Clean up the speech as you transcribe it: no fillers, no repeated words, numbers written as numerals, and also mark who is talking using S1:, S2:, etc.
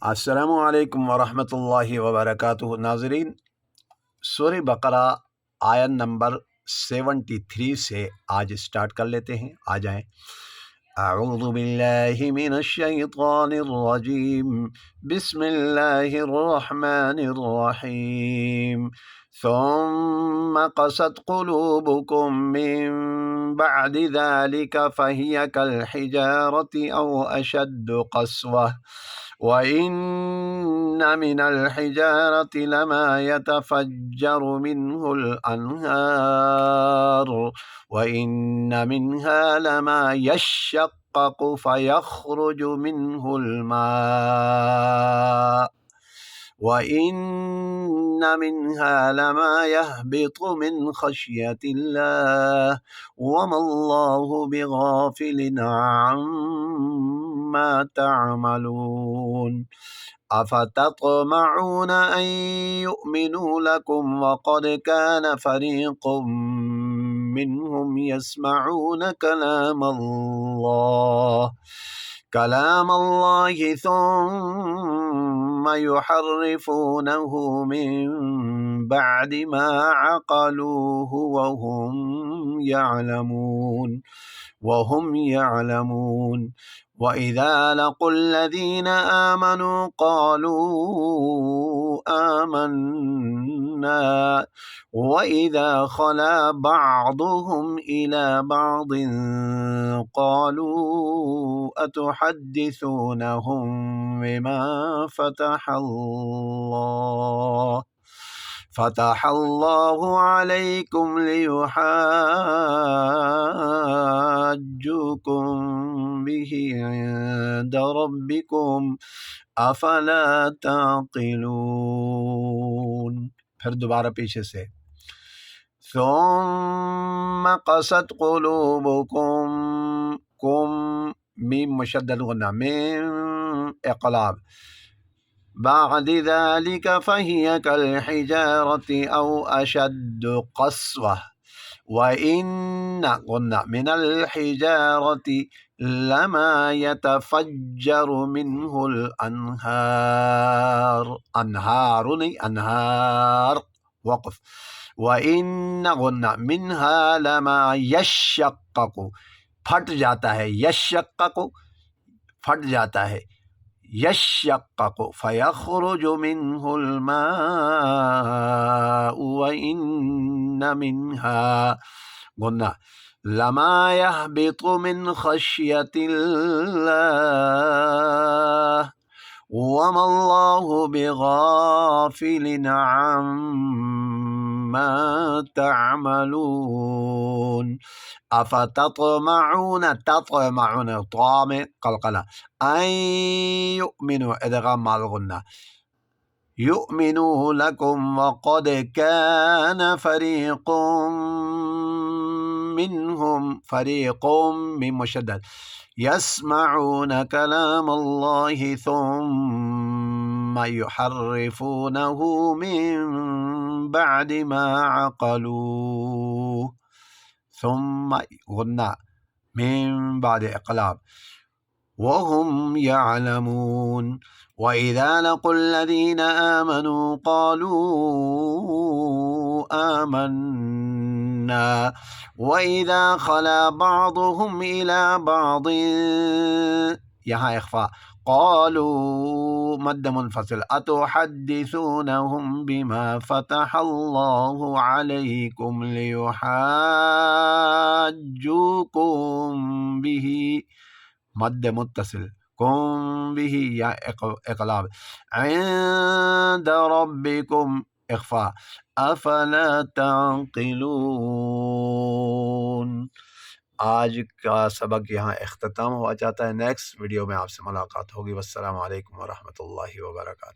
S1: अस्सलामुअलैकुम वरहमतुल्लाहि वबरकातुहू। नाज़रीन, सूरह बकरा आयत नंबर 73 से आज स्टार्ट कर लेते हैं। आ जाएं। अऊज़ु बिल्लाहि मिनश शैतानिर रजीम। बिस्मिल्लाहिर रहमानिर रहीम। सुम्मा क़सत क़ुलूबुकुम मिन बअदि ज़ालिका फ़हिय कल हिजारति औ अशद्दु क़स्वह व इन्न मिनल हिजारति लमा यतफ़ज्जरु मिन्हुल अन्हार व इन्न मिन्हा लमा यशक़्क़क़ु फ़यख़्रुजु मिन्हुल मा व इन्न मिन्हा लमा यहबितु मिन ख़श्यतिल्लाह वमल्लाहु बिग़ाफ़िलिन अम्मा तअमलून। अफ़तत्मऊन अन युमिनू लकुम वक़द कान फ़रीक़ुम मिन्हुम यस्मऊन कलामल्लाहि सुम्मा युहर्रिफ़ूनहु मिन बअदि मा अक़लूहु वहुम यअलमून। वइज़ा लक़ुल्लज़ीना आमनू क़ालू आमन्ना वइज़ा ख़ला बअदुहुम इला बअदिन क़ालू अतुहद्दिसूनहुम बिमा फ़तहल्लाहु अलैकुम लियुहाज्जुकुम बिही इंद रब्बिकुम अफ़ला ताक़िलून। फिर दोबारा पीछे से सुम्मा क़सत क़ुलूबुकुम, कुम मीम मुशद्दद गुन्ना मिन इक़लाब, बअद ज़ालिका फ़हिय कल हिजारति औ अशद्दु क़स्वह व इन्न गुन्ना मिनल हिजारति लमा यतफ़ज्जरु मिन्हुल अन्हार, अन्हारु नहीं अन्हार, वक़्फ़। व इन्न गुन्ना मिन्हा लमा यशक़्क़क़ु, फट जाता है, यशक़्क़क़ु फट जाता है, यशक़्क़क़ु फ़यख़्रुजु मिन्हुल माउ व इन्न मिन्हा गुन्ना लमा यहबितु मिन ख़श्यतिल्लाह वमल्लाहु बिग़ाफ़िलिन अम्मा तअमलून। अफ़तत्मऊन, तत्मऊन त्वा में क़लक़ला, अन युमिनू इदग़ाम माल गुन्ना, युमिनू लकुम वक़द कान फ़रीक़ुम मिन्हुम, फ़रीक़ुम मिन मुशद्दद, यस्मऊन कलामल्लाहि सुम्मा युहर्रिफ़ूनहु मिन बअदि मा अक़लूहु, सुम्मा गुन्ना मिन बाद इक़लाब वहुम यअलमून। वइज़ा लक़ुल्लज़ीना आमनू क़ालू आमन्ना वइज़ा ख़ला बअदुहुम इला बअदिन, यहाँ इख़फ़ा, क़ालू मद्द मुनफ़सिल, अतुहद्दिसूनहुम बिमा फ़तहल्लाहु अलैकुम लियुहाज्जुकुम बिही, मद्द मुत्तसिल, कुम बिही या इक़लाब, इंद रब्बिकुम इख़फ़ा, अफ़ला ताक़िलून। आज का सबक यहाँ इख्तिताम हो जाता है। नेक्स्ट वीडियो में आपसे मुलाकात होगी। वस्सलामु अलैकुम वरहमतुल्लाहि वबरकातुहू।